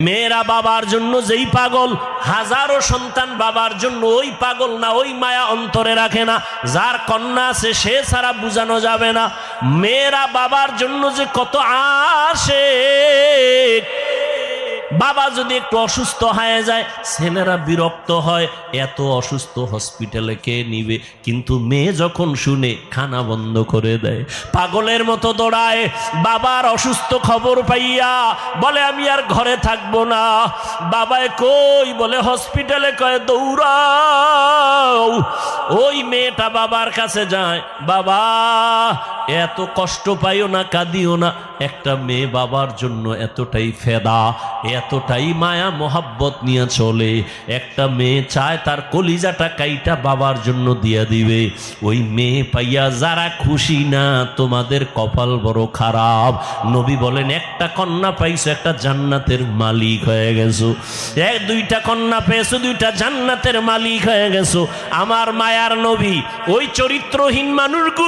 মেয়েরা বাবার জন্য যেই পাগল, হাজারো সন্তান বাবার জন্য ওই পাগল না, ওই মায়া অন্তরে রাখে না। যার কন্যা আছে সে ছাড়া বোঝানো যাবে না। মেয়েরা বাবার জন্য যে কত আশিক। বাবা যদি একটু অসুস্থ হয়ে যায় ছেলেরা বিরক্ত হয়, এত অসুস্থ হসপিটালে কে নিবে, কিন্তু মেয়ে যখন শুনে খানা বন্ধ করে দেয়, পাগলের মতো দৌড়ায়। বাবার অসুস্থ খবর পাইয়া বলে আমি আর ঘরে থাকবো না। বাবায় কই, বলে হসপিটালে, কয় দৌড়াও। ওই মেয়েটা বাবার কাছে যায়, বাবা এত কষ্ট পাইও না, কাঁদিও না। একটা মেয়ে বাবার জন্য এতটাই ফেদা, এতটাই মায়া মোহাব্বত নিয়ে চলে। একটা মেয়ে চায় তার কলিজাটা কাইটা বাবার জন্য দিয়ে দিবে। ওই মেয়ে পাইয়া যারা খুশি না, তোমাদের কপাল বড় খারাপ। নবী বলেন একটা কন্যা পাইছো, একটা জান্নাতের মালিক হয়ে গেছো। দুইটা কন্যা পেয়েছো, দুইটা জান্নাতের মালিক হয়ে গেছো। আমার মায়ার নবী ওই চরিত্রহীন মানুষগুলো